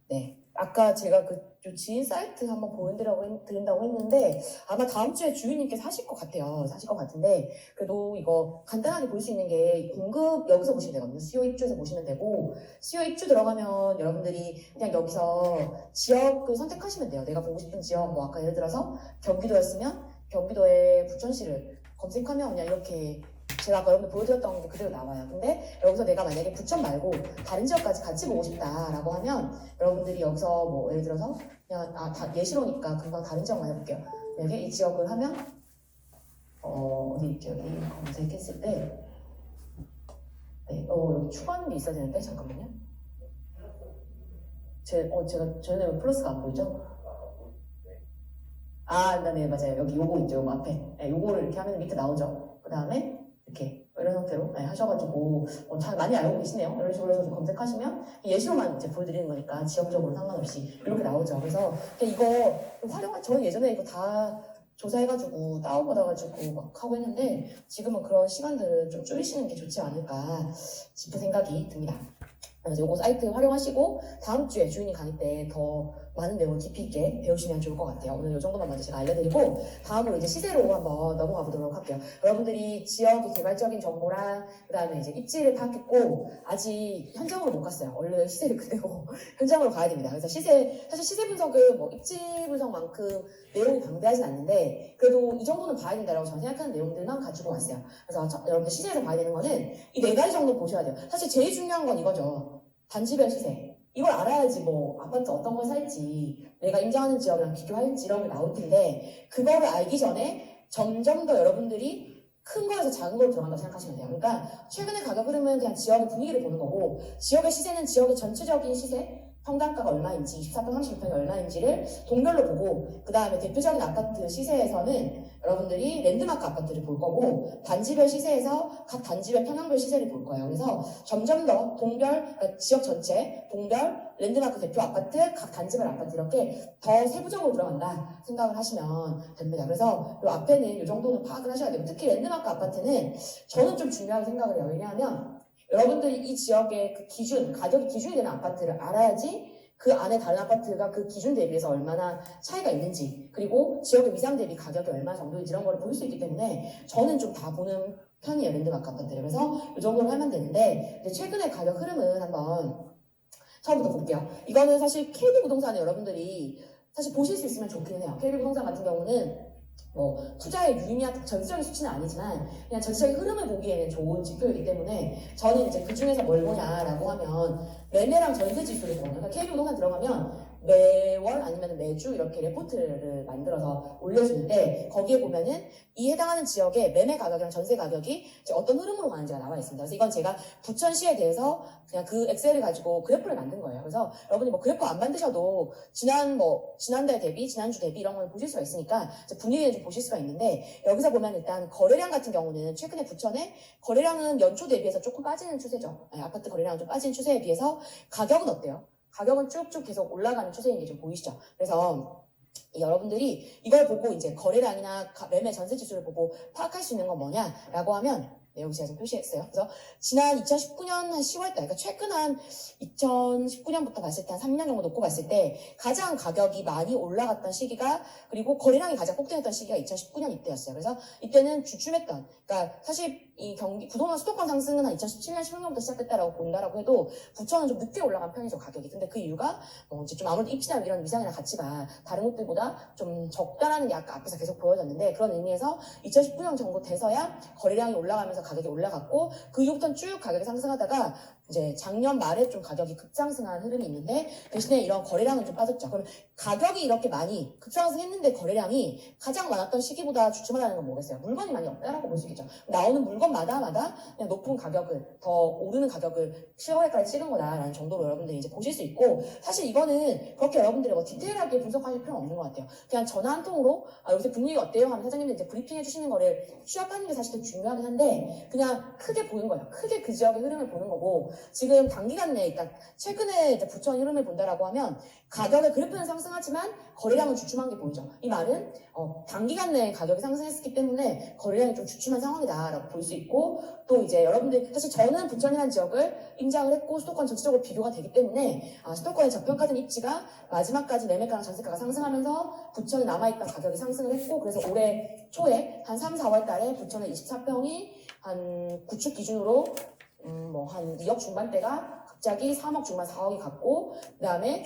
네. 아까 제가 좀 지인 사이트 한번 보여드린다고 했는데 아마 다음 주에 주인님께서 하실 것 같아요. 사실 것 같은데 그래도 이거 간단하게 볼 수 있는 게 공급 여기서 보시면 되거든요. 수요 입주에서 보시면 되고 수요 입주 들어가면 여러분들이 그냥 여기서 지역을 선택하시면 돼요. 내가 보고 싶은 지역 뭐 아까 예를 들어서 경기도였으면 경기도의 부천시를 검색하면 그냥 이렇게 제가 아까 여러분들 보여드렸던 게 그대로 나와요. 근데 여기서 내가 만약에 부천 말고 다른 지역까지 같이 보고 싶다라고 하면 여러분들이 여기서 뭐 예를 들어서 그냥 다 예시로니까 금방 다른 지역만 해볼게요. 여기 이 지역을 하면 어디 있죠? 여기 검색했을 때 네, 여기 추가하는 게 있어야 되는데 잠깐만요. 제가 전에 플러스가 안 보이죠? 네, 맞아요. 여기 요거 있죠, 요거 앞에. 네, 요거를 이렇게 하면 밑에 나오죠. 그 다음에 이렇게 이런 형태로 하셔가지고 잘 많이 알고 계시네요. 이런 식으로 해서 좀 검색하시면 예시로만 이제 보여드리는 거니까 지역적으로 상관없이 이렇게 나오죠. 그래서 이거 저는 예전에 이거 다 조사해가지고 다운받아가지고 막 하고 했는데 지금은 그런 시간들을 좀 줄이시는 게 좋지 않을까 싶은 생각이 듭니다. 그래서 요거 사이트 활용하시고 다음 주에 주인이 강의 때 더 많은 내용을 깊이 있게 배우시면 좋을 것 같아요. 오늘 이 정도만 먼저 제가 알려드리고 다음으로 이제 시세로 한번 넘어가 보도록 할게요. 여러분들이 지역의 개발적인 정보랑 그다음에 이제 입지를 파악했고 아직 현장으로 못 갔어요. 얼른 시세를 그대로 현장으로 가야 됩니다. 그래서 사실 시세 분석은 뭐 입지 분석만큼 내용이 방대하진 않는데 그래도 이 정도는 봐야 된다라고 저는 생각하는 내용들만 가지고 왔어요. 그래서 여러분들 시세에서 봐야 되는 거는 이 4가지 정도 보셔야 돼요. 사실 제일 중요한 건 이거죠. 단지별 시세. 이걸 알아야지 뭐 아파트 어떤 걸 살지 내가 임장하는 지역이랑 비교할지 이런 게 나올 텐데 그거를 알기 전에 점점 더 여러분들이 큰 거에서 작은 걸로 들어간다고 생각하시면 돼요. 그러니까 최근의 가격 흐름은 그냥 지역의 분위기를 보는 거고 지역의 시세는 지역의 전체적인 시세 평당가가 얼마인지 24평 36평이 얼마인지를 동별로 보고 그 다음에 대표적인 아파트 시세에서는 여러분들이 랜드마크 아파트를 볼 거고 단지별 시세에서 각 단지별 평형별 시세를 볼 거예요. 그래서 점점 더 그러니까 지역 전체, 동별, 랜드마크 대표 아파트, 각 단지별 아파트 이렇게 더 세부적으로 들어간다 생각을 하시면 됩니다. 그래서 이 앞에는 이 정도는 파악을 하셔야 돼요. 특히 랜드마크 아파트는 저는 좀 중요하게 생각을 해요. 왜냐하면 여러분들이 이 지역의 그 기준, 가격이 기준이 되는 아파트를 알아야지 그 안에 다른 아파트가 그 기준 대비해서 얼마나 차이가 있는지 그리고 지역의 위상 대비 가격이 얼마 정도인지 이런 걸 볼 수 있기 때문에 저는 좀 다 보는 편이에요. 랜드마크 아파트를. 그래서 이 정도로 하면 되는데 최근의 가격 흐름은 한번 처음부터 볼게요. 이거는 사실 KB 부동산에 여러분들이 사실 보실 수 있으면 좋긴 해요. KB 부동산 같은 경우는 뭐 투자의 유의미한 전체적인 수치는 아니지만 그냥 전체적인 흐름을 보기에는 좋은 지표이기 때문에 저는 이제 그 중에서 뭘 보냐라고 하면 매매랑 전세 지수를 보는 그러니까 KB 부동산 들어가면 매월 아니면 매주 이렇게 레포트를 만들어서 올려주는데 거기에 보면은 이 해당하는 지역의 매매 가격이랑 전세 가격이 이제 어떤 흐름으로 가는지가 나와 있습니다. 그래서 이건 제가 부천시에 대해서 그냥 그 엑셀을 가지고 그래프를 만든 거예요. 그래서 여러분이 뭐 그래프 안 만드셔도 지난달 대비, 지난주 대비 이런 걸 보실 수가 있으니까 분위기를 좀 보실 수가 있는데 여기서 보면 일단 거래량 같은 경우는 최근에 부천에 거래량은 연초 대비해서 조금 빠지는 추세죠. 아파트 거래량은 좀 빠지는 추세에 비해서 가격은 어때요? 가격은 쭉쭉 계속 올라가는 추세인 게 좀 보이시죠? 그래서 여러분들이 이걸 보고 이제 거래량이나 매매 전세 지수를 보고 파악할 수 있는 건 뭐냐라고 하면 여기 제가 좀 표시했어요. 그래서 지난 2019년 한 10월달, 그러니까 최근 한 2019년부터 봤을 때 한 3년 정도 놓고 봤을 때 가장 가격이 많이 올라갔던 시기가 그리고 거래량이 가장 폭등했던 시기가 2019년 이때였어요. 그래서 이때는 주춤했던, 그러니까 사실 이 부동산 수도권 상승은 한 2017년, 16년부터 시작됐다라고 본다라고 해도 부천은 좀 늦게 올라간 편이죠, 가격이. 근데 그 이유가 이제 좀 아무래도 입지나 이런 위상이나 가치가 다른 곳들보다 좀 적다라는 게 아까 앞에서 계속 보여졌는데 그런 의미에서 2019년 정도 돼서야 거래량이 올라가면서 가격이 올라갔고 그 이후부터는 쭉 가격이 상승하다가 이제 작년 말에 좀 가격이 급상승한 흐름이 있는데 대신에 이런 거래량은 좀 빠졌죠. 그럼 가격이 이렇게 많이 급상승했는데 거래량이 가장 많았던 시기보다 주춤하다는 건 뭐겠어요? 물건이 많이 없다라고 볼 수 있겠죠. 나오는 물건마다 그냥 높은 가격을 더 오르는 가격을 실거래가를 찍은 거다라는 정도로 여러분들이 이제 보실 수 있고 사실 이거는 그렇게 여러분들이 뭐 디테일하게 분석하실 필요는 없는 것 같아요. 그냥 전화 한 통으로 요새 분위기가 어때요? 하면 사장님들 이제 브리핑 해주시는 거를 취합하는 게 사실 더 중요하긴 한데 그냥 크게 보는 거예요. 크게 그 지역의 흐름을 보는 거고 지금 단기간 내에, 그러니까 최근에 이제 부천 흐름을 본다라고 하면 가격의 그래프는 상승하지만 거래량은 주춤한 게 보이죠. 이 말은 단기간 내에 가격이 상승했기 때문에 거래량이 좀 주춤한 상황이다라고 볼 수 있고, 또 이제 여러분들 사실 저는 부천이라는 지역을 임장을 했고 수도권 전체적으로 비교가 되기 때문에 수도권의 저평가된 입지가 마지막까지 매매가랑 전세가가 상승하면서 부천에 남아있던 가격이 상승을 했고, 그래서 올해 초에 한 3, 4월 달에 부천의 24평이 한 구축 기준으로 한 2억 중반대가 갑자기 3억 중반 4억이 갔고, 그다음에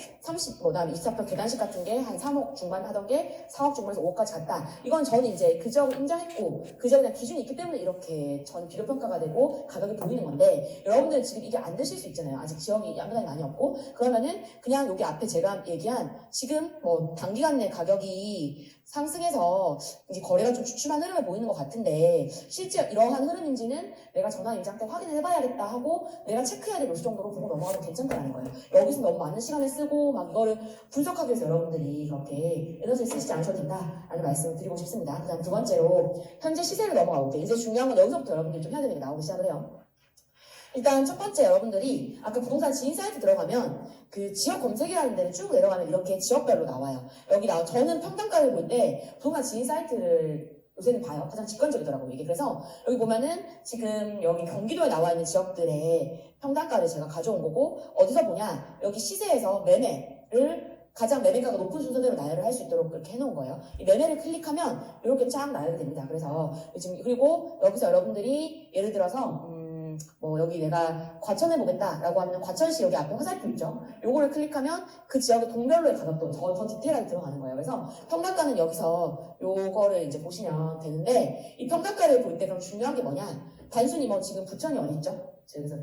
그다음에 24평 계단식 같은 게 한 3억 중반 하던 게 4억 중반에서 5억까지 갔다. 이건 저는 이제 그 지역을 인정했고 그 지역에 대한 기준이 있기 때문에 이렇게 전 비교 평가가 되고 가격이 보이는 건데, 여러분들은 지금 이게 안 되실 수 있잖아요. 아직 지역이 양면이 많이 없고. 그러면은 그냥 여기 앞에 제가 얘기한 지금 단기간 내 가격이 상승해서 이제 거래가 좀 주춤한 흐름을 보이는 것 같은데, 실제 이러한 흐름인지는 내가 전환 임장 때 확인을 해봐야겠다 하고 내가 체크해야 될 요소 정도로 보고 넘어가도 괜찮다는 거예요. 여기서 너무 많은 시간을 쓰고 막 이거를 분석하기 위해서 여러분들이 그렇게 에너지를 쓰시지 않으셔도 된다라는 말씀을 드리고 싶습니다. 그 다음 두 번째로 현재 시세를 넘어가 볼게요. 이제 중요한 건 여기서부터 여러분들이 좀 해야 되는 게 나오기 시작을 해요. 일단 첫 번째, 여러분들이 아까 부동산 지인 사이트 들어가면 그 지역 검색이라는 데를 쭉 내려가면 이렇게 지역별로 나와요. 저는 평당가를 볼 때 부동산 지인 사이트를 요새는 봐요. 가장 직관적이더라고요, 이게. 그래서 여기 보면은 지금 여기 경기도에 나와 있는 지역들의 평당가를 제가 가져온 거고, 어디서 보냐, 여기 시세에서 매매를 가장 매매가가 높은 순서대로 나열을 할 수 있도록 이렇게 해놓은 거예요. 이 매매를 클릭하면 이렇게 쫙 나열이 됩니다. 그래서 지금, 그리고 여기서 여러분들이 예를 들어서 여기 내가 과천에 보겠다라고 하면 과천시 여기 앞에 화살표 있죠? 요거를 클릭하면 그 지역의 동별로의 가격도 더 디테일하게 들어가는 거예요. 그래서 평당가는 여기서 요거를 이제 보시면 되는데, 이 평당가를 볼 때 그럼 중요한 게 뭐냐? 단순히 지금 부천이 어디 있죠? 여기서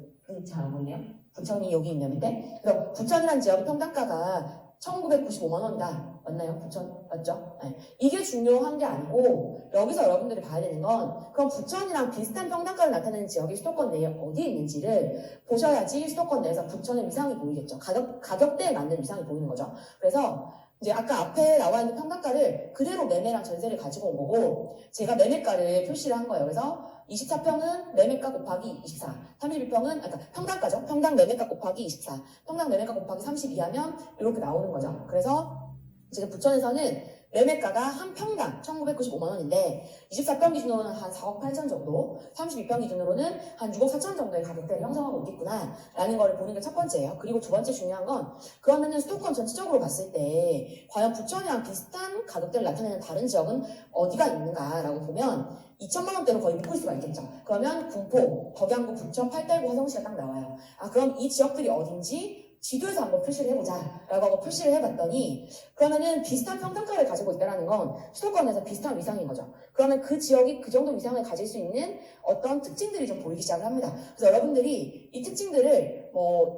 잘 안 보이네요. 부천이 여기 있는데, 그래서 부천이라는 지역의 평당가가 1995만 원이다. 맞나요? 부천 맞죠? 네. 이게 중요한 게 아니고, 여기서 여러분들이 봐야 되는 건 그럼 부천이랑 비슷한 평당가를 나타내는 지역이 수도권 내에 어디에 있는지를 보셔야지 수도권 내에서 부천의 위상이 보이겠죠. 가격대에 맞는 위상이 보이는 거죠. 그래서 이제 아까 앞에 나와 있는 평당가를 그대로 매매랑 전세를 가지고 온 거고, 제가 매매가를 표시를 한 거예요. 그래서 24평은 매매가 곱하기 24, 31평은, 그러니까 평당가죠. 평당 매매가 곱하기 24, 평당 매매가 곱하기 32 하면 이렇게 나오는 거죠. 그래서 지금 부천에서는 매매가가 한 평당 1995만 원인데 24평 기준으로는 한 4억 8천 정도, 32평 기준으로는 한 6억 4천 정도의 가격대를 형성하고 있겠구나 라는 걸 보는 게 첫 번째예요. 그리고 두 번째 중요한 건, 그러면은 수도권 전체적으로 봤을 때 과연 부천이랑 비슷한 가격대를 나타내는 다른 지역은 어디가 있는가라고 보면 2천만 원대로 거의 묶을 수가 있겠죠. 그러면 군포, 덕양구, 부천, 팔달구, 화성시가 딱 나와요. 그럼 이 지역들이 어딘지 지도에서 한번 표시를 해보자 라고 하고 표시를 해봤더니, 그러면은 비슷한 평당가를 가지고 있다는 건 수도권에서 비슷한 위상인 거죠. 그러면 그 지역이 그 정도 위상을 가질 수 있는 어떤 특징들이 좀 보이기 시작을 합니다. 그래서 여러분들이 이 특징들을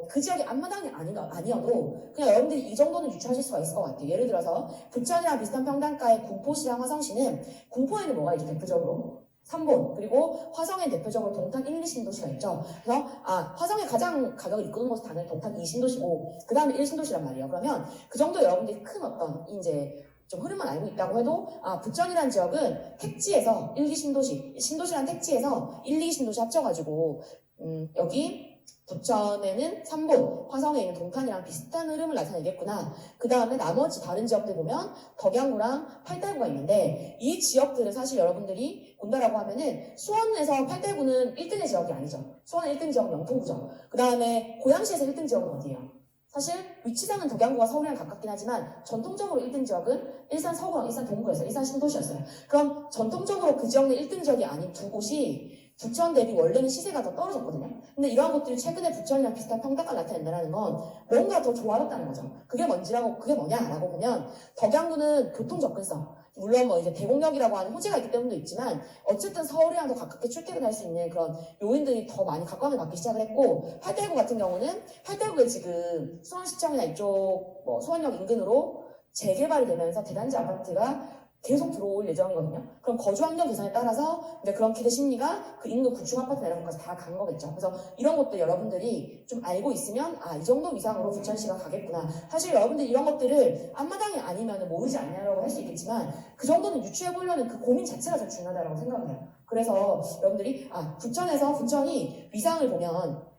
그 지역이 앞마당이 아니어도 그냥 여러분들이 이 정도는 유추하실 수가 있을 것 같아요. 예를 들어서 부천이랑 비슷한 평당가의 군포시랑 화성시는, 군포에는 뭐가 있죠? 대표적으로 삼본, 그리고 화성에 대표적으로 동탄 1, 2신도시가 있죠. 그래서 화성에 가장 가격을 이끄는 곳은 당연히 동탄 2신도시고 그 다음에 1신도시란 말이에요. 그러면 그 정도 여러분들이 큰 어떤 이제 좀 흐름만 알고 있다고 해도, 부천이라는 지역은 택지에서 1, 2신도시, 신도시란 택지에서 1, 2신도시 합쳐가지고 여기 부천에는 삼본, 화성에 있는 동탄이랑 비슷한 흐름을 나타내겠구나. 그 다음에 나머지 다른 지역들 보면 덕양구랑 팔달구가 있는데, 이 지역들은 사실 여러분들이 본다라고 하면은 수원에서 팔달구는 1등의 지역이 아니죠. 수원의 1등 지역은 영통구죠. 그 다음에 고양시에서 1등 지역은 어디예요? 사실 위치상은 덕양구가 서울이랑 가깝긴 하지만 전통적으로 1등 지역은 일산 서구랑 일산 동구였어요. 일산 신도시였어요. 그럼 전통적으로 그 지역 내 1등 지역이 아닌 두 곳이 부천 대비 원래는 시세가 더 떨어졌거든요. 근데 이러한 것들이 최근에 부천이랑 비슷한 평가가 나타낸다는 건 뭔가 더 조화롭다는 거죠. 그게 뭐냐라고 보면, 덕양구는 교통 접근성, 물론 이제 대공역이라고 하는 호재가 있기 때문도 있지만 어쨌든 서울이랑 더 가깝게 출퇴근할 수 있는 그런 요인들이 더 많이 각광을 받기 시작을 했고, 팔달구 같은 경우는 팔달구에 지금 수원시청이나 이쪽 수원역 인근으로 재개발이 되면서 대단지 아파트가 계속 들어올 예정이거든요. 그럼 거주 환경 개선에 따라서 이제 그런 기대 심리가 그 인근 구축 아파트 이런 것까지 다 간 거겠죠. 그래서 이런 것들 여러분들이 좀 알고 있으면 이 정도 위상으로 부천시가 가겠구나. 사실 여러분들이 이런 것들을 앞마당이 아니면 모르지 않냐라고 할 수 있겠지만, 그 정도는 유추해 보려는 그 고민 자체가 좀 중요하다고 생각을 해요. 그래서 여러분들이 부천이 위상을 보면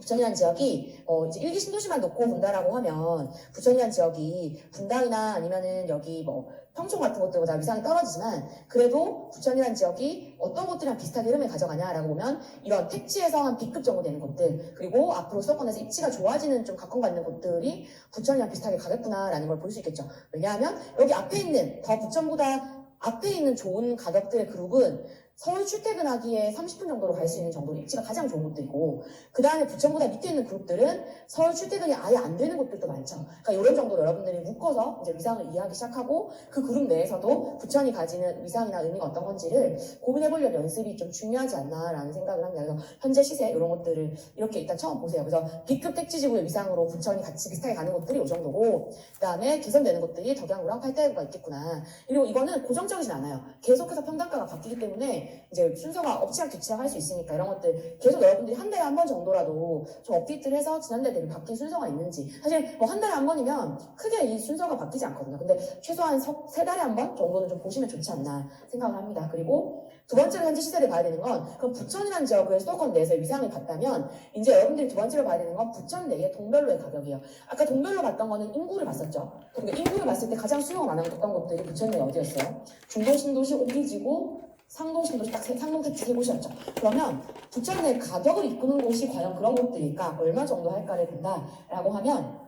부천이라는 지역이 이제 1기 신도시만 놓고 본다라고 하면 부천이라는 지역이 분당이나 아니면은 여기 뭐 평촌 같은 것들보다 위상이 떨어지지만 그래도 부천이라는 지역이 어떤 곳들이랑 비슷하게 흐름을 가져가냐라고 보면 이런 택지에서 한 B급 정도 되는 곳들 그리고 앞으로 수도권에서 입지가 좋아지는 좀 각광받는 곳들이 부천이랑 비슷하게 가겠구나라는 걸 볼 수 있겠죠. 왜냐하면 여기 앞에 있는 더 부천보다 앞에 있는 좋은 가격들의 그룹은 서울 출퇴근하기에 30분 정도로 갈 수 있는 정도로 입지가 가장 좋은 곳들이고 그 다음에 부천보다 밑에 있는 그룹들은 서울 출퇴근이 아예 안 되는 곳들도 많죠. 그러니까 이런 정도로 여러분들이 묶어서 이제 위상을 이해하기 시작하고 그 그룹 내에서도 부천이 가지는 위상이나 의미가 어떤 건지를 고민해보려는 연습이 좀 중요하지 않나라는 생각을 합니다. 그래서 현재 시세 이런 것들을 이렇게 일단 처음 보세요. 그래서 B급 택지지구의 위상으로 부천이 같이 비슷하게 가는 곳들이 이 정도고 그 다음에 개선되는 곳들이 덕양구랑 팔대구가 있겠구나. 그리고 이거는 고정적이진 않아요. 계속해서 평단가가 바뀌기 때문에 이제 순서가 없지 않게 지나갈 수 있으니까 이런 것들 계속 여러분들이 한 달에 한 번 정도라도 좀 업데이트를 해서 지난달 대비 바뀐 순서가 있는지 사실 뭐 한 달에 한 번이면 크게 이 순서가 바뀌지 않거든요. 근데 최소한 세 달에 한 번 정도는 좀 보시면 좋지 않나 생각을 합니다. 그리고 두 번째로 현재 시세를 봐야 되는 건 그럼 부천이라는 지역을 수도권 내에서의 위상을 봤다면 이제 여러분들이 두 번째로 봐야 되는 건 부천 내의 동별로의 가격이에요. 아까 동별로 봤던 거는 인구를 봤었죠. 그러니까 인구를 봤을 때 가장 수요가 많았던 곳들이 부천 내 어디였어요? 중동 신도시, 오기지구, 상동 신도시 딱 상동 택지 세 곳이었죠. 그러면 부천 내 가격을 이끄는 곳이 과연 그런 곳들일까? 얼마 정도 할까를 본다라고 하면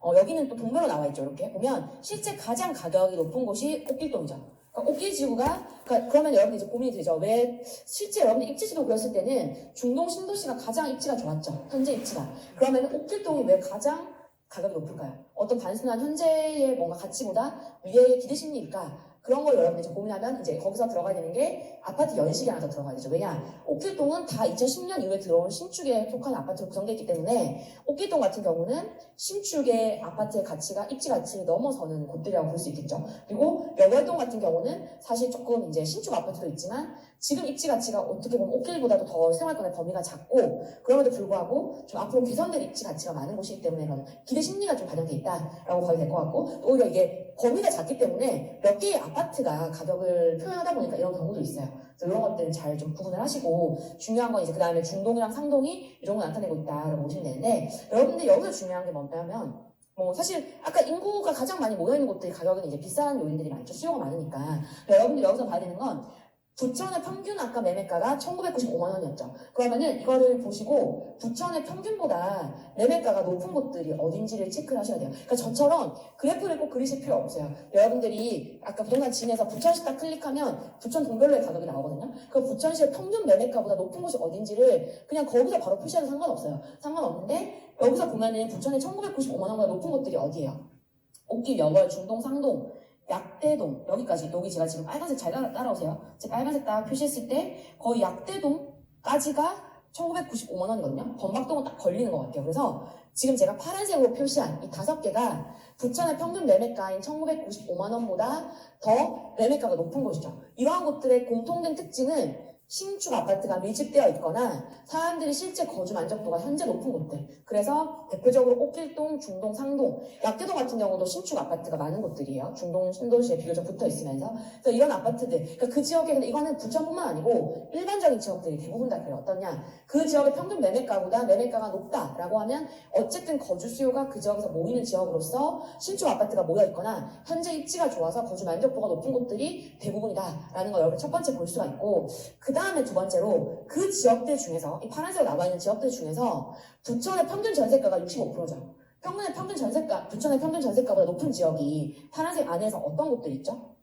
여기는 또 동별로 나와 있죠. 이렇게 보면 실제 가장 가격이 높은 곳이 옥길동이죠. 그러니까 옥길지구가 그러면 여러분들 이제 고민이 되죠. 왜 실제 여러분들 입지지도 그렸을 때는 중동 신도시가 가장 입지가 좋았죠. 현재 입지가. 그러면 옥길동이 왜 가장 가격이 높을까요? 어떤 단순한 현재의 뭔가 가치보다 미래의 기대 심리일까? 그런 걸 여러분들이 이제 고민하면 이제 거기서 들어가야 되는 게 아파트 연식이 하나 더 들어가야 되죠. 왜냐? 옥길동은 다 2010년 이후에 들어온 신축에 속한 아파트로 구성되어 있기 때문에 옥길동 같은 경우는 신축의 아파트의 가치가 입지 가치를 넘어서는 곳들이라고 볼 수 있겠죠. 그리고 여월동 같은 경우는 사실 조금 이제 신축 아파트도 있지만 지금 입지 가치가 어떻게 보면 옥길보다도 더 생활권의 범위가 작고 그럼에도 불구하고 좀 앞으로 개선될 입지 가치가 많은 곳이기 때문에 그런 기대 심리가 좀 반영돼 있다라고 봐도 될 것 같고 또 오히려 이게 범위가 작기 때문에 몇 개의 아파트가 가격을 표현하다 보니까 이런 경우도 있어요. 그래서 이런 것들은 잘 좀 구분을 하시고 중요한 건 이제 그 다음에 중동이랑 상동이 이 정도 나타내고 있다라고 보시면 되는데 여러분들 여기서 중요한 게 뭐냐면 사실 아까 인구가 가장 많이 모여있는 곳들이 가격은 이제 비싼 요인들이 많죠. 수요가 많으니까. 여러분들 여기서 봐야 되는 건 부천의 평균 아까 매매가가 1995만 원이었죠. 그러면은 이거를 보시고 부천의 평균보다 매매가가 높은 곳들이 어딘지를 체크를 하셔야 돼요. 그러니까 저처럼 그래프를 꼭 그리실 필요 없어요. 여러분들이 아까 부동산 지인에서 부천시 딱 클릭하면 부천 동별로의 가격이 나오거든요. 그 부천시의 평균 매매가보다 높은 곳이 어딘지를 그냥 거기서 바로 표시해도 상관없어요. 상관없는데 여기서 보면은 부천의 1995만 원보다 높은 곳들이 어디예요? 옥길, 여월, 중동, 상동, 약대동 여기까지 여기 제가 지금 빨간색 잘 따라오세요. 제가 빨간색 딱 표시했을 때 거의 약대동까지가 1995만 원이거든요. 범박동은 딱 걸리는 것 같아요. 그래서 지금 제가 파란색으로 표시한 이 5개가 부천의 평균 매매가인 1995만 원보다 더 매매가가 높은 곳이죠. 이러한 곳들의 공통된 특징은 신축 아파트가 밀집되어 있거나 사람들이 실제 거주 만족도가 현재 높은 곳들. 그래서 대표적으로 옥길동, 중동, 상동, 약대동 같은 경우도 신축 아파트가 많은 곳들이에요. 중동, 신도시에 비교적 붙어 있으면서. 그래서 이런 아파트들, 그러니까 그 지역에 근데 이거는 부천뿐만 아니고 일반적인 지역들이 대부분 다 그래요. 어떠냐? 그 지역의 평균 매매가보다 매매가가 높다라고 하면 어쨌든 거주 수요가 그 지역에서 모이는 지역으로서 신축 아파트가 모여 있거나 현재 입지가 좋아서 거주 만족도가 높은 곳들이 대부분이다라는 걸 여러분 첫 번째 볼 수가 있고. 그 다음에 두 번째로 그 지역들 중에서 이 파란색으로 나와 있는 지역들 중에서 부천의 평균 전세가가 65%죠. 부천의 평균 전세가보다 높은 지역이 파란색 안에서 어떤 곳들 있죠?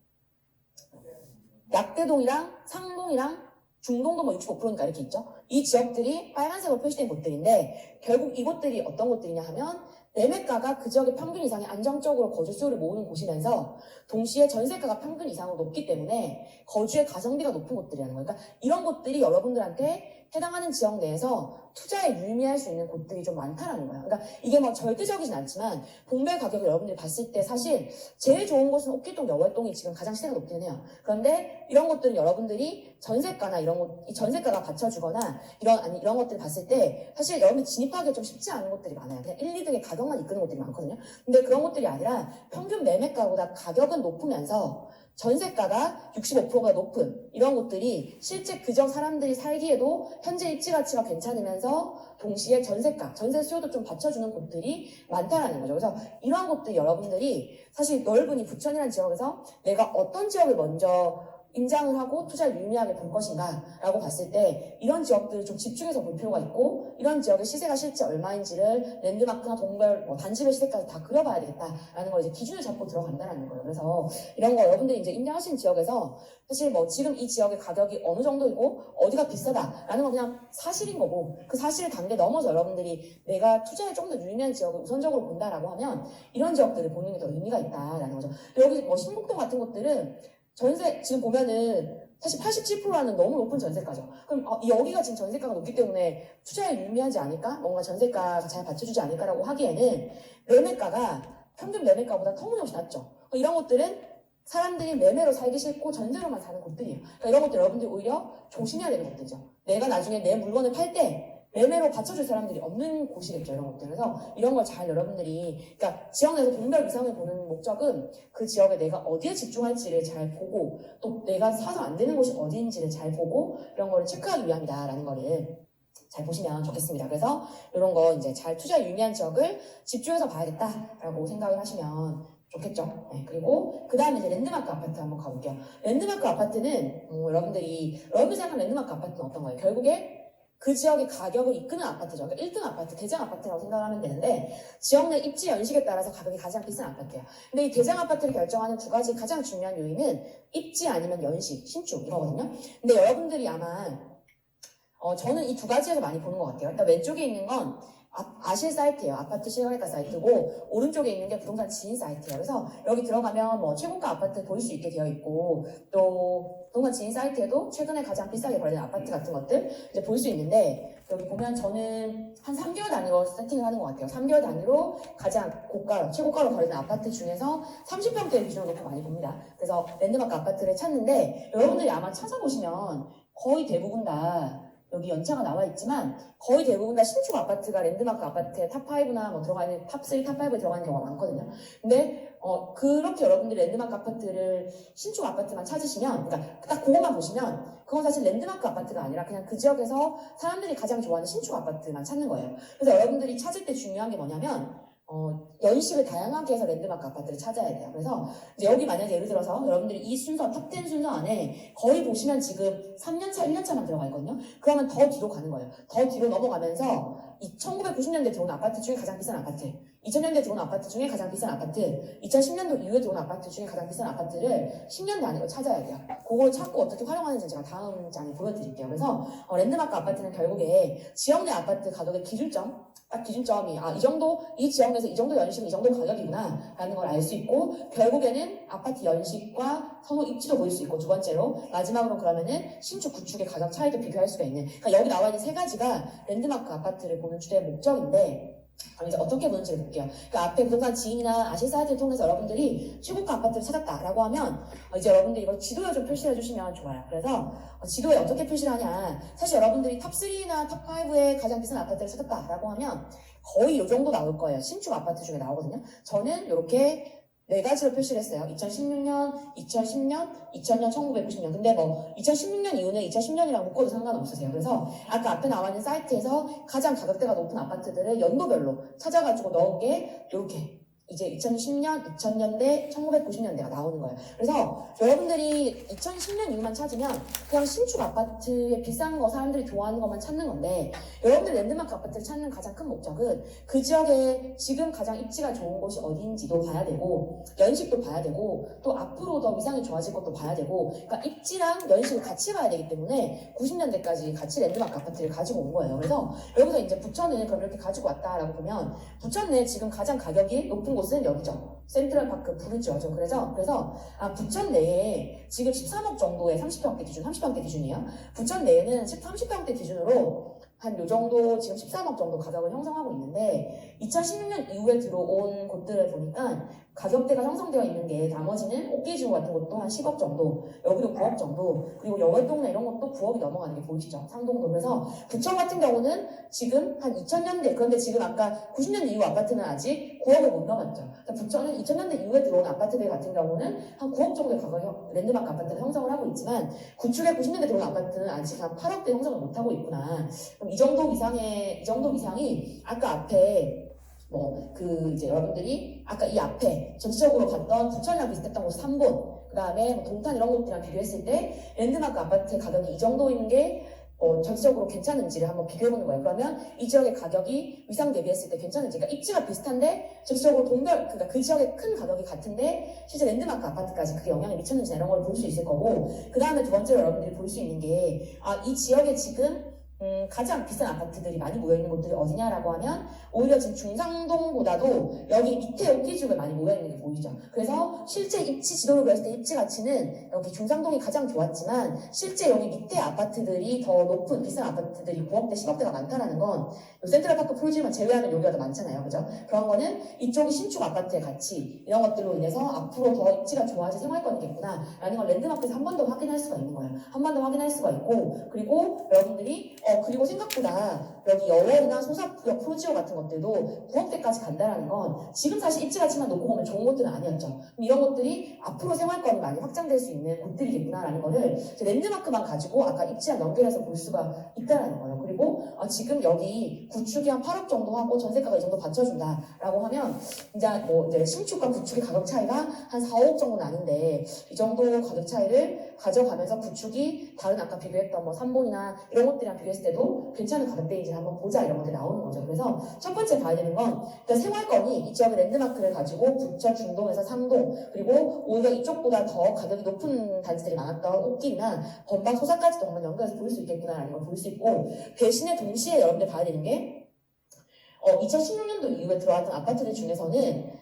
약대동이랑 상동이랑 중동도 65%니까 이렇게 있죠. 이 지역들이 빨간색으로 표시된 곳들인데 결국 이곳들이 어떤 곳들이냐 하면 매매가가 그 지역의 평균 이상의 안정적으로 거주 수요를 모으는 곳이면서 동시에 전세가가 평균 이상으로 높기 때문에 거주의 가성비가 높은 곳들이라는 거예요. 그러니까 이런 곳들이 여러분들한테 해당하는 지역 내에서 투자에 유의할 수 있는 곳들이 좀 많다라는 거예요. 그러니까 이게 뭐 절대적이진 않지만 동별 가격을 여러분들이 봤을 때 사실 제일 좋은 곳은 옥길동, 여월동이 지금 가장 시세가 높기는 해요. 그런데 이런 곳들은 여러분들이 전세가나 이런 곳, 이 전세가가 받쳐주거나 이런 것들을 봤을 때 사실 여러분들 진입하기 좀 쉽지 않은 곳들이 많아요. 그냥 1, 2등의 가격만 이끄는 곳들이 많거든요. 근데 그런 곳들이 아니라 평균 매매가보다 가격은 높으면서 전세가가 65%가 높은 이런 곳들이 실제 그 지역 사람들이 살기에도 현재 입지 가치가 괜찮으면서 동시에 전세가, 전세 수요도 좀 받쳐주는 곳들이 많다라는 거죠. 그래서 이러한 곳들이 여러분들이 사실 넓은 이 부천이라는 지역에서 내가 어떤 지역을 먼저 임장을 하고 투자를 유의미하게 볼 것인가 라고 봤을 때 이런 지역들을 좀 집중해서 볼 필요가 있고 이런 지역의 시세가 실제 얼마인지를 랜드마크나 동별, 단지별 시세까지 다 그려봐야 되겠다라는 걸 이제 기준을 잡고 들어간다는 거예요. 그래서 이런 거 여러분들이 이제 임장하신 지역에서 사실 지금 이 지역의 가격이 어느 정도이고 어디가 비싸다라는 건 그냥 사실인 거고 그 사실을 단계 넘어서 여러분들이 내가 투자에 좀 더 유의미한 지역을 우선적으로 본다라고 하면 이런 지역들을 보는 게 더 의미가 있다라는 거죠. 여기 신북동 같은 곳들은 전세 지금 보면은 사실 87%라는 너무 높은 전세가죠. 그럼 여기가 지금 전세가가 높기 때문에 투자에 유의미하지 않을까? 뭔가 전세가가 잘 받쳐주지 않을까라고 하기에는 매매가가 평균 매매가보다 터무니없이 낮죠. 이런 곳들은 사람들이 매매로 살기 싫고 전세로만 사는 곳들이에요. 그러니까 이런 것들 여러분들이 오히려 조심해야 되는 곳들이죠. 내가 나중에 내 물건을 팔 때 매매로 받쳐줄 사람들이 없는 곳이겠죠, 이런 것들. 그래서 이런 걸 잘 여러분들이, 그러니까 지역 내에서 동별 위상을 보는 목적은 그 지역에 내가 어디에 집중할지를 잘 보고, 또 내가 사서 안 되는 곳이 어디인지를 잘 보고, 이런 거를 체크하기 위함이다라는 거를 잘 보시면 좋겠습니다. 그래서 이런 거 이제 잘 투자 유의미한 지역을 집중해서 봐야겠다라고 생각을 하시면 좋겠죠. 네, 그리고 그 다음에 이제 랜드마크 아파트 한번 가볼게요. 랜드마크 아파트는 여러분들이 생각하는 랜드마크 아파트는 어떤 거예요? 결국에 그 지역의 가격을 이끄는 아파트죠. 그러니까 1등 아파트, 대장 아파트라고 생각하면 되는데 지역 내 입지 연식에 따라서 가격이 가장 비싼 아파트예요. 근데 이 대장 아파트를 결정하는 두 가지 가장 중요한 요인은 입지 아니면 연식, 신축 이거거든요. 근데 여러분들이 아마 저는 이 두 가지에서 많이 보는 것 같아요. 일단 왼쪽에 있는 건 아실 사이트예요. 아파트 실거래가 사이트고 오른쪽에 있는 게 부동산 지인 사이트예요. 그래서 여기 들어가면 최고가 아파트 볼 수 있게 되어 있고 또 부동산 지인 사이트에도 최근에 가장 비싸게 거래된 아파트 같은 것들 이제 볼 수 있는데 여기 보면 저는 한 3개월 단위로 세팅을 하는 것 같아요. 3개월 단위로 가장 고가, 최고가로 거래된 아파트 중에서 30평대 기준으로 놓고 많이 봅니다. 그래서 랜드마크 아파트를 찾는데 여러분들이 아마 찾아보시면 거의 대부분 다 여기 연차가 나와 있지만 거의 대부분 다 신축 아파트가 랜드마크 아파트에 탑5나 들어가 있는 탑3, 탑5에 들어가는 경우가 많거든요. 근데 그렇게 여러분들이 랜드마크 아파트를 신축 아파트만 찾으시면 그러니까 딱 그것만 보시면 그건 사실 랜드마크 아파트가 아니라 그냥 그 지역에서 사람들이 가장 좋아하는 신축 아파트만 찾는 거예요. 그래서 여러분들이 찾을 때 중요한 게 뭐냐면 연식을 다양하게 해서 랜드마크 아파트를 찾아야 돼요. 그래서 이제 여기 만약에 예를 들어서 여러분들이 이 순서, 탑10 순서 안에 거의 보시면 지금 3년차, 1년차만 들어가 있거든요. 그러면 더 뒤로 가는 거예요. 더 뒤로 넘어가면서 1990년대 들어온 아파트 중에 가장 비싼 아파트, 2000년대 들어온 아파트 중에 가장 비싼 아파트, 2010년도 이후에 들어온 아파트 중에 가장 비싼 아파트를 10년 단위로 찾아야 돼요. 그걸 찾고 어떻게 활용하는지 제가 다음 장에 보여드릴게요. 그래서 랜드마크 아파트는 결국에 지역 내 아파트 가격의 기준점, 딱 기준점이 이 정도, 이 지역 내에서 이 정도 연식은 이 정도 가격이구나 라는 걸 알 수 있고 결국에는 아파트 연식과 선호 입지도 보일 수 있고 두 번째로 마지막으로 그러면은 신축 구축의 가격 차이도 비교할 수가 있는 그러니까 여기 나와 있는 세 가지가 랜드마크 아파트를 보는 주된 목적인데 그럼 이제 어떻게 보는지를 볼게요. 그러니까 앞에 부동산 지인이나 아실 사이트를 통해서 여러분들이 최고가 아파트를 찾았다라고 하면 이제 여러분들이 이걸 지도에 좀 표시를 해주시면 좋아요. 그래서 지도에 어떻게 표시를 하냐. 사실 여러분들이 탑3나 탑5에 가장 비싼 아파트를 찾았다라고 하면 거의 이 정도 나올 거예요. 신축 아파트 중에 나오거든요. 저는 이렇게 네 가지로 표시를 했어요. 2016년, 2010년, 2000년, 1990년. 근데 2016년 이후는 2010년이랑 묶어도 상관없으세요. 그래서 아까 앞에 나와 있는 사이트에서 가장 가격대가 높은 아파트들을 연도별로 찾아가지고 넣은 게 이렇게 이제 2010년, 2000년대, 1990년대가 나오는 거예요. 그래서 여러분들이 2010년 이후만 찾으면 그냥 신축 아파트에 비싼 거 사람들이 좋아하는 것만 찾는 건데 여러분들 랜드마크 아파트를 찾는 가장 큰 목적은 그 지역에 지금 가장 입지가 좋은 곳이 어디인지도 봐야 되고 연식도 봐야 되고 또 앞으로 더 위상이 좋아질 것도 봐야 되고 그러니까 입지랑 연식을 같이 봐야 되기 때문에 90년대까지 같이 랜드마크 아파트를 가지고 온 거예요. 그래서 여기서 이제 부천은 그럼 이렇게 가지고 왔다라고 보면 부천 내 지금 가장 가격이 높은 곳은 여기죠. 센트럴파크 부르지오죠. 그래서 부천 내에 지금 13억 정도의 30평대 기준, 30평대 기준이에요. 부천 내에는 30평대 기준으로 한 요 정도 지금 13억 정도 가격을 형성하고 있는데 2016년 이후에 들어온 곳들을 보니까 가격대가 형성되어 있는 게 나머지는 옥기지구 같은 것도 한 10억 정도, 여기도 9억 정도, 그리고 여월동네 이런 것도 9억이 넘어가는 게 보이시죠? 상동도. 그래서 부천 같은 경우는 지금 한 2000년대, 그런데 지금 아까 90년대 이후 아파트는 아직 9억을 못 넘었죠. 그러니까 부천은 2000년대 이후에 들어온 아파트들 같은 경우는 한 9억 정도의 가격, 랜드마크 아파트를 형성을 하고 있지만 구축에 90년대 들어온 아파트는 아직 한 8억대 형성을 못하고 있구나. 그럼 이 정도 이상이 아까 앞에 이제 여러분들이 아까 이 앞에 전체적으로 봤던 부천이랑 비슷했던 곳 3본, 그 다음에 동탄 이런 곳들이랑 비교했을 때 랜드마크 아파트 가격이 이 정도인 게 전체적으로 괜찮은지를 한번 비교해보는 거예요. 그러면 이 지역의 가격이 위상 대비했을 때 괜찮은지, 그러니까 입지가 비슷한데 전체적으로 그러니까 그 지역의 큰 가격이 같은데 실제 랜드마크 아파트까지 그게 영향을 미쳤는지 이런 걸 볼 수 있을 거고, 그 다음에 두 번째로 여러분들이 볼 수 있는 게 이 지역에 지금 가장 비싼 아파트들이 많이 모여있는 곳들이 어디냐라고 하면 오히려 지금 중상동보다도 여기 밑에 옥기지구에 많이 모여있는 게 보이죠. 그래서 실제 입지 지도를 그렸을 때 입지 가치는 여기 중상동이 가장 좋았지만 실제 여기 밑에 아파트들이 더 높은 비싼 아파트들이 9억대 10억대가 많다라는 건 센트럴파크 프로지만 제외하면 여기가 더 많잖아요. 그죠? 그런 거는 이쪽이 신축 아파트의 가치 이런 것들로 인해서 앞으로 더 입지가 좋아질 생활권이겠구나 라는 걸 랜드마크에서 한 번 더 확인할 수가 있는 거예요. 한 번 더 확인할 수가 있고, 그리고 여러분들이 그리고 생각보다 여기 여월이나 소사구역 프로지오 같은 것들도 9억대까지 간다라는 건 지금 사실 입지 가치만 놓고 보면 좋은 곳들은 아니었죠. 이런 것들이 앞으로 생활권이 많이 확장될 수 있는 곳들이겠구나라는 거를 랜드마크만 가지고 아까 입지랑 연결해서 볼 수가 있다라는 거예요. 그리고 지금 여기 구축이 한 8억 정도 하고 전세가가 이 정도 받쳐준다라고 하면 이제 신축과 구축의 가격 차이가 한 4억 정도 나는데 이 정도 가격 차이를 가져가면서 구축이 다른 아까 비교했던 3본이나 이런 것들이랑 비교했을 때도 괜찮은 가격대인지 한번 보자 이런 것들이 나오는 거죠. 그래서 첫 번째 봐야 되는 건 일단 생활권이 이 지역의 랜드마크를 가지고 부천 중동에서 상동, 그리고 오히려 이쪽보다 더 가격이 높은 단지들이 많았던 옥길이나 번방 소사까지도 한번 연결해서 볼 수 있겠구나라는 걸 볼 수 있고, 대신에 동시에 여러분들 봐야 되는 게 2016년도 이후에 들어왔던 아파트들 중에서는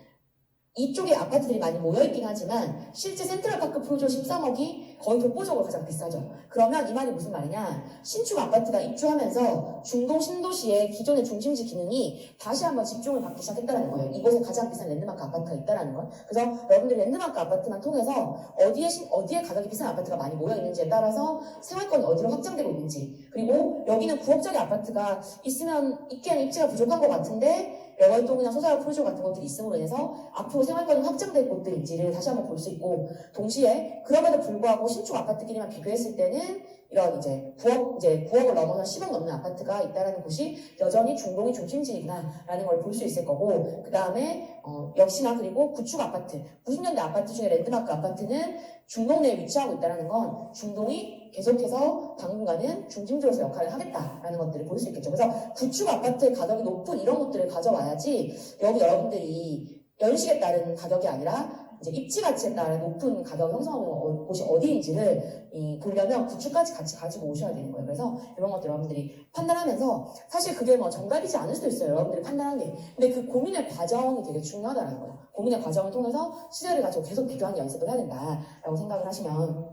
이쪽에 아파트들이 많이 모여있긴 하지만 실제 센트럴파크 프로지오 13억이 거의 독보적으로 가장 비싸죠. 그러면 이 말이 무슨 말이냐, 신축 아파트가 입주하면서 중동 신도시의 기존의 중심지 기능이 다시 한번 집중을 받기 시작했다는 거예요. 이곳에 가장 비싼 랜드마크 아파트가 있다는 거. 그래서 여러분들이 랜드마크 아파트만 통해서 어디에 가격이 비싼 아파트가 많이 모여있는지에 따라서 생활권이 어디로 확장되고 있는지, 그리고 여기는 9억짜리 아파트가 있기에는 입지가 부족한 것 같은데 여월동이나 소사구 프로지오 같은 것들이 있음으로 인해서 앞으로 생활권이 확장될 곳들인지를 다시 한번 볼 수 있고, 동시에 그럼에도 불구하고 신축 아파트끼리만 비교했을 때는 이런 이제 9억을 넘어서 10억 넘는 아파트가 있다라는 곳이 여전히 중동이 중심지이구나라는 걸 볼 수 있을 거고, 그 다음에 역시나 그리고 구축 아파트, 90년대 아파트 중에 랜드마크 아파트는 중동 내에 위치하고 있다는 건 중동이 계속해서 당분간은 중심지로서 역할을 하겠다라는 것들을 볼 수 있겠죠. 그래서 구축 아파트의 가격이 높은 이런 것들을 가져와야지 여기 여러분들이 연식에 따른 가격이 아니라 이제 입지 가치에 따른 높은 가격 형성하는 곳이 어디인지를 보려면 구축까지 같이 가지고 오셔야 되는 거예요. 그래서 이런 것들 여러분들이 판단하면서, 사실 그게 정답이지 않을 수도 있어요. 여러분들이 판단하는 게. 근데 그 고민의 과정이 되게 중요하다는 거예요. 고민의 과정을 통해서 시세를 가지고 계속 비교하는 연습을 해야 된다라고 생각을 하시면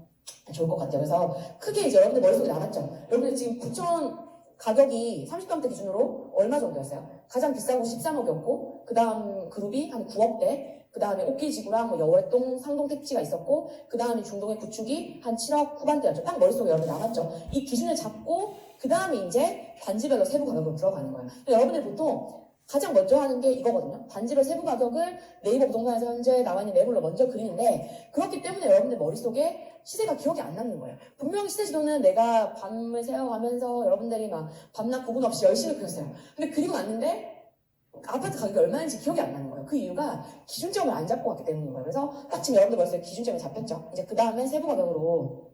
좋을 것 같아요. 그래서 크게 이제 여러분들 머릿속에 남았죠. 여러분들 지금 부천 가격이 30평대 기준으로 얼마 정도였어요? 가장 비싼 곳 13억이었고, 그 다음 그룹이 한 9억대, 그 다음에 옥기지구랑 여월동, 상동 택지가 있었고, 그 다음에 중동의 구축이 한 7억 후반대였죠. 딱 머릿속에 여러분 남았죠. 이 기준을 잡고 그 다음에 이제 단지별로 세부 가격으로 들어가는 거예요. 여러분들 보통 가장 먼저 하는 게 이거거든요. 단지별 세부 가격을 네이버 부동산에서 현재 나와 있는 매물로 먼저 그리는데, 그렇기 때문에 여러분들 머릿속에 시세가 기억이 안 남는 거예요. 분명히 시세 지도는 내가 밤을 새워가면서 여러분들이 막 밤낮 구분 없이 열심히 그렸어요. 근데 그리고 났는데 아파트 가격이 얼마인지 기억이 안 나는 거예요. 그 이유가 기준점을 안 잡고 갔기 때문인 거예요. 그래서 딱 지금 여러분들 머릿속에 기준점이 잡혔죠. 이제 그 다음에 세부 가격으로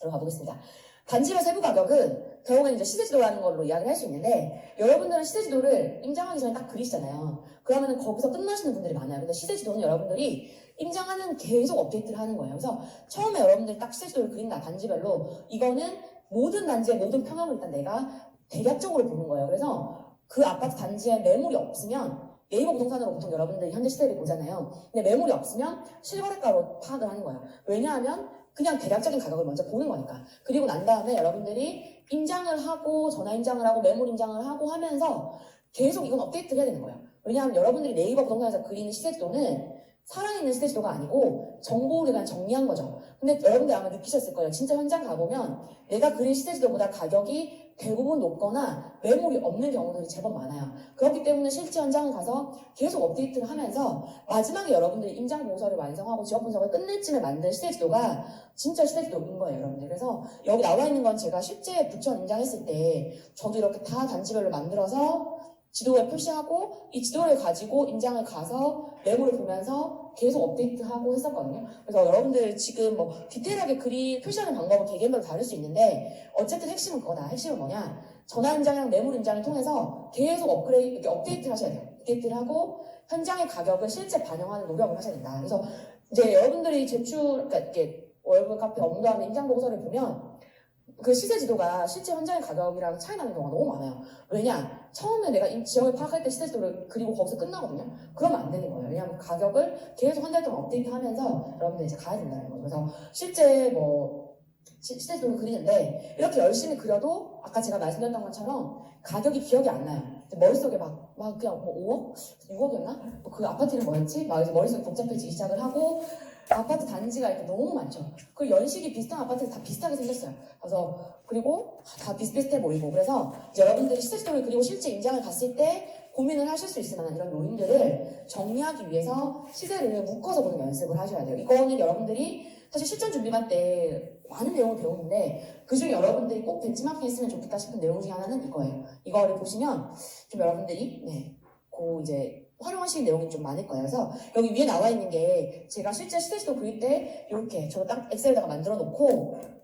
들어가 보겠습니다. 단지별 세부 가격은 결국엔 이제 시세지도라는 걸로 이야기를 할 수 있는데, 여러분들은 시세지도를 임장하기 전에 딱 그리시잖아요. 그러면은 거기서 끝나시는 분들이 많아요. 근데 시세지도는 여러분들이 임장하는 계속 업데이트를 하는 거예요. 그래서 처음에 여러분들이 딱 시세지도를 그린다, 단지별로. 이거는 모든 단지의 모든 평형을 일단 내가 대략적으로 보는 거예요. 그래서 그 아파트 단지에 매물이 없으면 네이버 부동산으로 보통 여러분들이 현재 시세를 보잖아요. 근데 매물이 없으면 실거래가로 파악을 하는 거예요. 왜냐하면 그냥 대략적인 가격을 먼저 보는 거니까. 그리고 난 다음에 여러분들이 임장을 하고 전화 임장을 하고 매물 임장을 하고 하면서 계속 이건 업데이트를 해야 되는 거예요. 왜냐하면 여러분들이 네이버 부동산에서 그리는 시세지도는 살아있는 시세지도가 아니고 정보를 그냥 정리한 거죠. 근데 여러분들 아마 느끼셨을 거예요. 진짜 현장 가보면 내가 그린 시세지도보다 가격이 대부분 높거나 매물이 없는 경우들이 제법 많아요. 그렇기 때문에 실제 현장을 가서 계속 업데이트를 하면서 마지막에 여러분들이 임장 보고서를 완성하고 지역 분석을 끝낼 쯤에 만든 시세지도가 진짜 시세지도인 거예요, 여러분들. 그래서 여기 나와 있는 건 제가 실제 부천 임장했을 때 저도 이렇게 다 단지별로 만들어서 지도에 표시하고 이 지도를 가지고 임장을 가서 매물을 보면서 계속 업데이트하고 했었거든요. 그래서 여러분들 지금 뭐 디테일하게 표시하는 방법은 개개인별로 다를 수 있는데 어쨌든 핵심은 그거다. 핵심은 뭐냐? 전화 임장이랑 매물 임장을 통해서 계속 업데이트를 하셔야 돼요. 업데이트를 하고 현장의 가격을 실제 반영하는 노력을 하셔야 된다. 그래서 이제 여러분들이 그러니까 이렇게 월급 카페 업무하는 임장 보고서를 보면 그 시세 지도가 실제 현장의 가격이랑 차이 나는 경우가 너무 많아요. 왜냐? 처음에 내가 이 지역을 파악할 때 시세 지도를 그리고 거기서 끝나거든요. 그러면 안 되는 거예요. 왜냐하면 가격을 계속 한 달 동안 업데이트하면서 여러분들 이제 가야 된다는 거죠. 그래서 실제 시세 지도를 그리는데 이렇게 열심히 그려도 아까 제가 말씀드렸던 것처럼 가격이 기억이 안 나요. 머릿속에 막 그냥 5억? 6억이었나? 그 아파트 이름 뭐였지? 막 이제 머릿속이 복잡해지기 시작을 하고 아파트 단지가 이렇게 너무 많죠. 그리고 연식이 비슷한 아파트가 다 비슷하게 생겼어요. 그리고 다 비슷비슷해 보이고. 그래서 이제 여러분들이 시세지도를 그리고 실제 임장을 갔을 때 고민을 하실 수 있을 만한 이런 요인들을 정리하기 위해서 시세를 묶어서 보는 연습을 하셔야 돼요. 이거는 여러분들이 사실 실전 준비반 때 많은 내용을 배우는데 그중에 여러분들이 꼭 벤치마킹 했으면 좋겠다 싶은 내용 중에 하나는 이거예요. 이거를 보시면 좀 여러분들이 이제 활용하시는 내용이 좀 많을 거예요. 그래서 여기 위에 나와 있는 게 제가 실제 시세지도 그릴 때 이렇게 저는 딱 엑셀에다가 만들어 놓고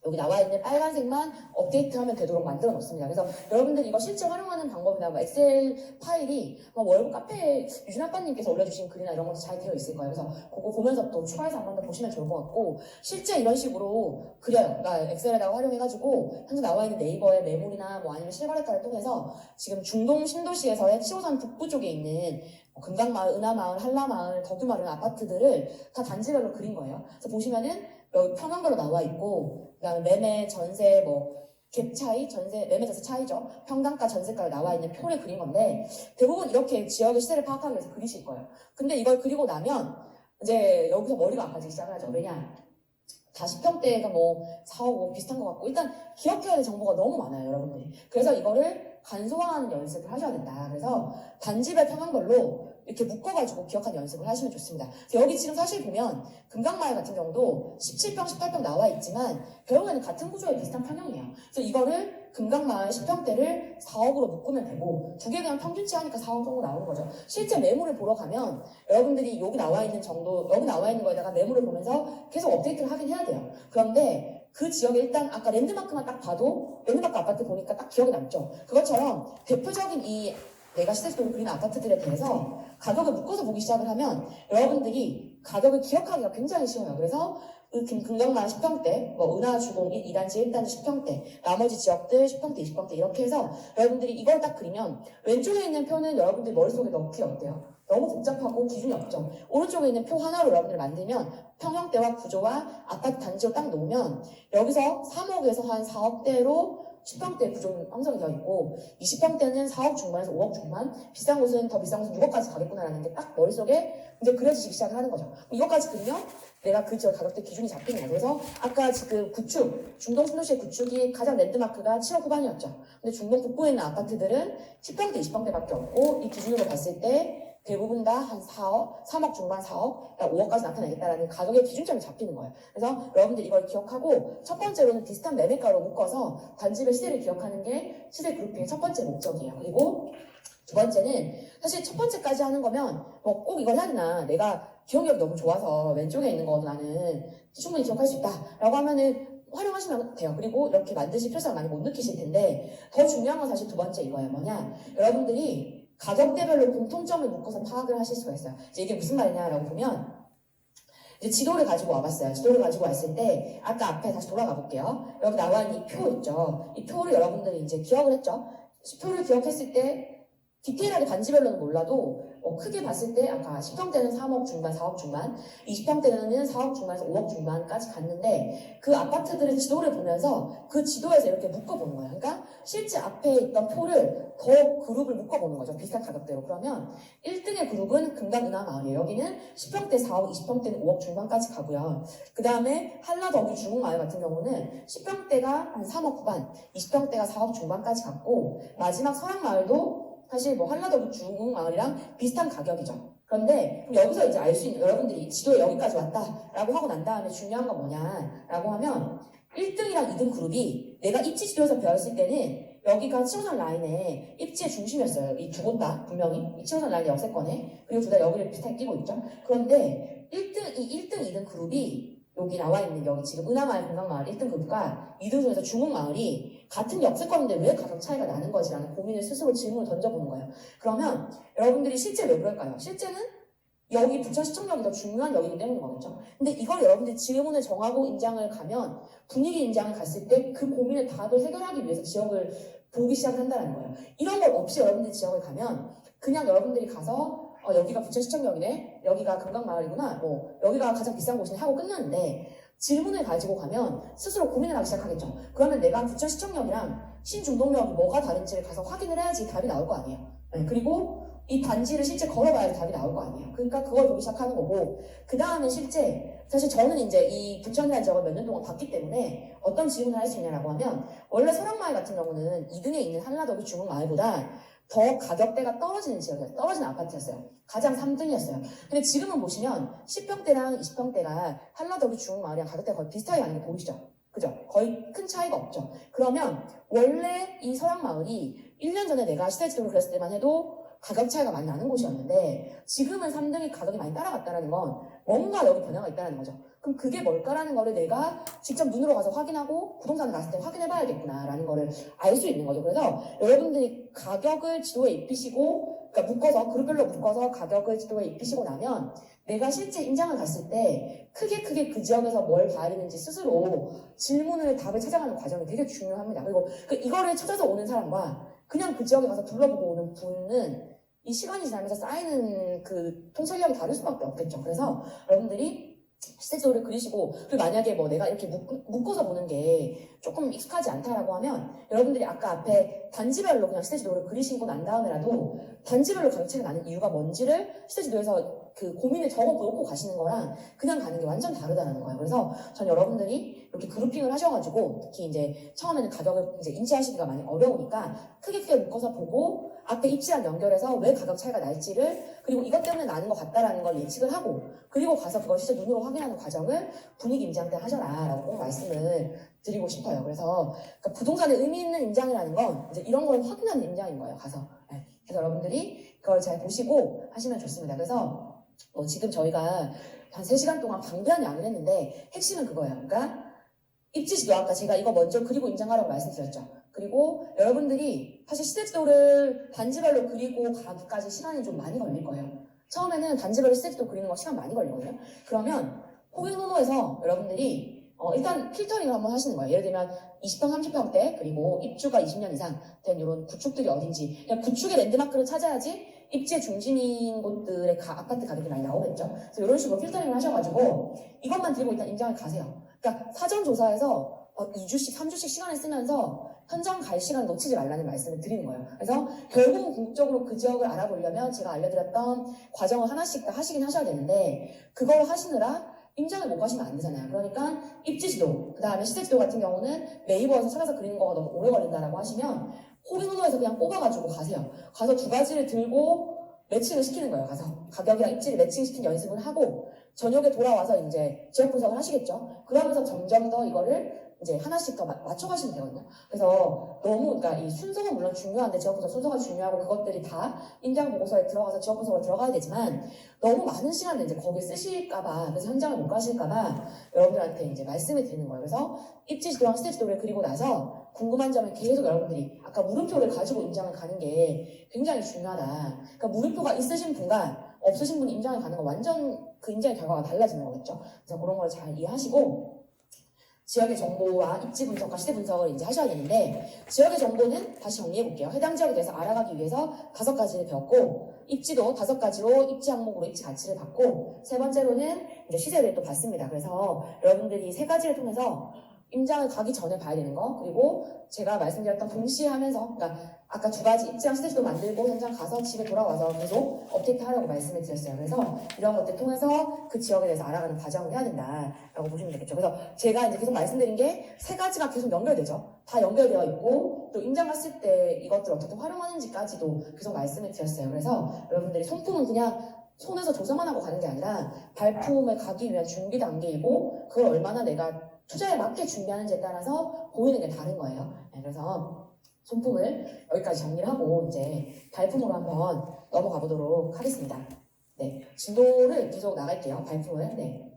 여기 나와 있는 빨간색만 업데이트하면 되도록 만들어 놓습니다. 그래서 여러분들 이거 실제 활용하는 방법이나 엑셀 파일이 월급 카페에 유진 아빠님께서 올려주신 글이나 이런 것도 잘 되어 있을 거예요. 그래서 그거 보면서 또 추가해서 한 번 더 보시면 좋을 것 같고 실제 이런 식으로 그려요. 그러니까 엑셀에다가 활용해가지고 현재 나와 있는 네이버의 매물이나 아니면 실거래가를 통해서 지금 중동 신도시에서의 7호선 북부 쪽에 있는 금강마을, 은하마을, 한라마을, 덕유마을 이런 아파트들을 다 단지별로 그린 거예요. 그래서 보시면은 여기 평형별로 나와 있고 그다음에 매매, 전세, 갭 차이, 매매 전세 차이죠. 평당가, 전세가가 나와 있는 표를 그린 건데 대부분 이렇게 지역의 시세를 파악하기 위해서 그리실 거예요. 근데 이걸 그리고 나면 이제 여기서 머리가 아파지기 시작을 하죠. 왜냐? 다 10평대가 4억, 5억 비슷한 것 같고 일단 기억해야 될 정보가 너무 많아요, 여러분들이. 그래서 이거를 간소화하는 연습을 하셔야 된다. 그래서 단지별 평형별로 이렇게 묶어가지고 기억하는 연습을 하시면 좋습니다. 여기 지금 사실 보면 금강마을 같은 경우도 17평, 18평 나와 있지만 결국에는 같은 구조의 비슷한 평형이에요. 그래서 이거를 금강마을 10평대를 4억으로 묶으면 되고 두 개 그냥 평균치 하니까 4억 정도 나오는 거죠. 실제 매물을 보러 가면 여러분들이 여기 나와 있는 거에다가 매물을 보면서 계속 업데이트를 하긴 해야 돼요. 그런데 그 지역에 일단 아까 랜드마크만 딱 봐도 랜드마크 아파트 보니까 딱 기억이 남죠. 그것처럼 대표적인 내가 시세지도를 그리는 아파트들에 대해서 가격을 묶어서 보기 시작을 하면 여러분들이 가격을 기억하기가 굉장히 쉬워요. 그래서 금강마을 10평대, 은하주공 2단지, 1단지 10평대, 나머지 지역들 10평대, 20평대 이렇게 해서 여러분들이 이걸 딱 그리면 왼쪽에 있는 표는 여러분들 머릿속에 넣기 어때요? 너무 복잡하고 기준이 없죠. 오른쪽에 있는 표 하나로 여러분들 만들면 평형대와 구조와 아파트 단지로 딱 놓으면 여기서 3억에서 한 4억대로 10평대 구조는 형성이 되어 있고 20평대는 4억 중반에서 5억 중반 비싼 곳은 더 비싼 곳은 6억까지 가겠구나라는 게 딱 머릿속에 이제 그려지기 시작을 하는 거죠. 이것까지 그리면 내가 그 지역 가격대 기준이 잡히는 거예요. 그래서 아까 지금 구축, 중동 신도시의 구축이 가장 랜드마크가 7억 후반이었죠. 근데 중동 북부에 있는 아파트들은 10평대, 20평대밖에 없고 이 기준으로 봤을 때 대부분 다 한 4억, 3억 중반 4억, 5억까지 나타나겠다라는 가격의 기준점이 잡히는 거예요. 그래서 여러분들 이걸 기억하고 첫 번째로는 비슷한 매매가로 묶어서 단지별 시세를 기억하는 게 시세 그룹핑의 첫 번째 목적이에요. 그리고 두 번째는 사실 첫 번째까지 하는 거면 꼭 이걸 해야 되나 내가 기억력이 너무 좋아서 왼쪽에 있는 거 나는 충분히 기억할 수 있다 라고 하면은 활용하시면 돼요. 그리고 이렇게 만드실 필요성 많이 못 느끼실 텐데 더 중요한 건 사실 두 번째 이거예요. 뭐냐 여러분들이 가격대별로 공통점을 묶어서 파악을 하실 수가 있어요. 이제 이게 무슨 말이냐라고 보면 이제 지도를 가지고 와봤어요. 지도를 가지고 왔을 때 아까 앞에 다시 돌아가 볼게요. 여기 나와 있는 이 표 있죠. 이 표를 여러분들이 이제 기억을 했죠. 표를 기억했을 때 디테일하게 단지별로는 몰라도 크게 봤을 때 아까 10평대는 3억 중반, 4억 중반, 20평대는 4억 중반에서 5억 중반까지 갔는데 그 아파트들의 지도를 보면서 그 지도에서 이렇게 묶어보는 거예요. 그러니까 실제 앞에 있던 표를 더 그룹을 묶어보는 거죠. 비슷한 가격대로. 그러면 1등의 그룹은 금강은하마을이에요. 여기는 10평대 4억, 20평대는 5억 중반까지 가고요. 그 다음에 한라더기 중흥마을 같은 경우는 10평대가 한 3억 후반, 20평대가 4억 중반까지 갔고 마지막 서양마을도 사실 뭐 한라더기 중흥마을이랑 비슷한 가격이죠. 그런데 그럼 여기서 이제 알 수 있는 여러분들이 지도에 여기까지 왔다라고 하고 난 다음에 중요한 건 뭐냐라고 하면 1등이랑 2등 그룹이 내가 입지 지도에서 배웠을 때는 여기가 7호선 라인의 입지의 중심이었어요. 이 두 곳 다 분명히 이 7호선 라인의 역세권에 그리고 둘 다 여기를 비슷하게 끼고 있죠. 그런데 1등, 2등 그룹이 여기 나와 있는 여기 지금 은하마을, 금강마을 1등 그룹과 2등 중에서 중흥마을이 같은 역세권인데 왜 가격 차이가 나는 거지라는 고민을 스스로 질문을 던져보는 거예요. 그러면 여러분들이 실제 왜 그럴까요? 실제는 여기 부천시청역이 더 중요한 역이기 때문인 거겠죠. 근데 이걸 여러분들이 질문을 정하고 임장을 가면 분위기 임장을 갔을 때 그 고민의 답을 해결하기 위해서 지역을 보기 시작한다는 거예요. 이런 것 없이 여러분들이 지역을 가면 그냥 여러분들이 가서 여기가 부천시청역이네, 여기가 금강마을이구나, 뭐 여기가 가장 비싼 곳이네 하고 끝나는데 질문을 가지고 가면 스스로 고민을 하기 시작하겠죠. 그러면 내가 부천시청역이랑 신중동역이 뭐가 다른지를 가서 확인을 해야지 답이 나올 거 아니에요. 네, 그리고 이 단지를 실제 걸어봐야 답이 나올 거 아니에요. 그러니까 그걸 보기 시작하는 거고 그 다음에 실제 사실 저는 이제 이 부천이라는 지역을 몇 년 동안 봤기 때문에 어떤 질문을 할 수 있냐라고 하면 원래 서랑마을 같은 경우는 2등에 있는 한라더기 중흥마을보다 더 가격대가 떨어지는 지역이었어요. 떨어지는 아파트였어요. 가장 3등이었어요. 근데 지금은 보시면 10평대랑 20평대가 한라더기 중흥마을이랑 가격대가 거의 비슷하게 가는 게 보이시죠? 그죠? 거의 큰 차이가 없죠. 그러면 원래 이 서양마을이 1년 전에 내가 시세지도를 그렸을 때만 해도 가격 차이가 많이 나는 곳이었는데 지금은 3등이 가격이 많이 따라갔다는 건 뭔가 여기 변화가 있다는 거죠. 그럼 그게 뭘까라는 거를 내가 직접 눈으로 가서 확인하고 부동산을 갔을 때 확인해봐야겠구나라는 거를 알 수 있는 거죠. 그래서 여러분들이 가격을 지도에 입히시고 그러니까 묶어서 그룹별로 묶어서 가격을 지도에 입히시고 나면 내가 실제 임장을 갔을 때 크게 그 지역에서 뭘 봐야 되는지 스스로 질문을 답을 찾아가는 과정이 되게 중요합니다. 그리고 이거를 찾아서 오는 사람과 그냥 그 지역에 가서 둘러보고 오는 분은 이 시간이 지나면서 쌓이는 그 통찰력이 다를 수밖에 없겠죠. 그래서 여러분들이 시세지도를 그리시고 그리고 만약에 뭐 내가 이렇게 묶어서 보는 게 조금 익숙하지 않다라고 하면 여러분들이 아까 앞에 단지별로 그냥 시세지도를 그리시고 난 다음에라도 단지별로 가격 차이가 나는 이유가 뭔지를 시세지도에서 그 고민을 적어놓고 가시는 거랑 그냥 가는 게 완전 다르다는 거예요. 그래서 전 여러분들이 이렇게 그룹핑을 하셔가지고 특히 이제 처음에는 가격을 이제 인지하시기가 많이 어려우니까 크게 묶어서 보고 앞에 입지랑 연결해서 왜 가격 차이가 날지를 그리고 이것 때문에 나는 것 같다라는 걸 예측을 하고 그리고 가서 그걸 진짜 눈으로 확인하는 과정을 분위기 임장 때 하셔라라고 꼭 말씀을 드리고 싶어요. 그래서 그러니까 부동산에 의미 있는 임장이라는 건 이제 이런 걸 확인하는 임장인 거예요. 가서. 네. 그래서 여러분들이 그걸 잘 보시고 하시면 좋습니다. 그래서 지금 저희가 한 3시간 동안 방대한 양을 했는데 핵심은 그거예요. 그러니까 입지지도 아까 제가 이거 먼저 그리고 임장하라고 말씀드렸죠. 그리고 여러분들이 사실 시세지도를 단지별로 그리고 가기까지 시간이 좀 많이 걸릴 거예요. 처음에는 단지별로 시세지도 그리는 거 시간 많이 걸리거든요. 그러면 호갱노노에서 여러분들이 일단 필터링을 한번 하시는 거예요. 예를 들면 20평, 30평대 그리고 입주가 20년 이상 된 이런 구축들이 어딘지 그냥 구축의 랜드마크를 찾아야지 입지의 중심인 곳들의 아파트 가격이 많이 나오겠죠. 그래서 이런 식으로 필터링을 하셔가지고 이것만 들고 일단 임장을 가세요. 그러니까 사전 조사에서 2주씩, 3주씩 시간을 쓰면서 현장 갈 시간 놓치지 말라는 말씀을 드리는 거예요. 그래서 결국은 궁극적으로 그 지역을 알아보려면 제가 알려드렸던 과정을 하나씩 다 하시긴 하셔야 되는데 그걸 하시느라 임장을 못 가시면 안 되잖아요. 그러니까 입지지도, 그 다음에 시세지도 같은 경우는 네이버에서 찾아서 그리는 거가 너무 오래 걸린다라고 하시면 호갱노노에서 그냥 뽑아가지고 가세요. 가서 두 가지를 들고 매칭을 시키는 거예요. 가서 가격이랑 입지를 매칭시킨 연습을 하고 저녁에 돌아와서 이제 지역 분석을 하시겠죠. 그러면서 점점 더 이거를 이제 하나씩 더 맞춰가시면 되거든요. 그래서 너무 그러니까 이 순서가 물론 중요한데 지역 분석 순서가 중요하고 그것들이 다 임장 보고서에 들어가서 지역 분석을 들어가야 되지만 너무 많은 시간을 이제 거기에 쓰실까봐 그래서 현장을 못 가실까봐 여러분들한테 이제 말씀을 드리는 거예요. 그래서 입지지도랑 시세지도를 그리고 나서 궁금한 점을 계속 여러분들이 아까 물음표를 가지고 임장을 가는 게 굉장히 중요하다. 그러니까 물음표가 있으신 분과 없으신 분이 임장을 가는 건 완전 그 임장의 결과가 달라지는 거겠죠. 그래서 그런 걸 잘 이해하시고 지역의 정보와 입지 분석과 시대 분석을 이제 하셔야 되는데, 지역의 정보는 다시 정리해 볼게요. 해당 지역에 대해서 알아가기 위해서 5가지를 배웠고, 입지도 5가지로 입지 항목으로 입지 가치를 받고, 세 번째로는 이제 시세를 또 봤습니다. 그래서 여러분들이 3가지를 통해서 임장을 가기 전에 봐야 되는 거, 그리고 제가 말씀드렸던 동시에 하면서, 그러니까 아까 2가지 입지랑 시세지도 만들고 현장 가서 집에 돌아와서 계속 업데이트 하라고 말씀을 드렸어요. 그래서 이런 것들 통해서 그 지역에 대해서 알아가는 과정을 해야 된다라고 보시면 되겠죠. 그래서 제가 이제 계속 말씀드린 게 3가지가 계속 연결되죠. 다 연결되어 있고, 또 임장 갔을 때 이것들 어떻게 활용하는지까지도 계속 말씀을 드렸어요. 그래서 여러분들이 손품은 그냥 손에서 조사만 하고 가는 게 아니라 발품을 가기 위한 준비 단계이고, 그걸 얼마나 내가 투자에 맞게 준비하는지에 따라서 보이는 게 다른 거예요. 네, 그래서 손품을 여기까지 정리를 하고 이제 발품으로 한번 넘어가 보도록 하겠습니다. 네, 진도를 계속 나갈게요. 발품을. 네.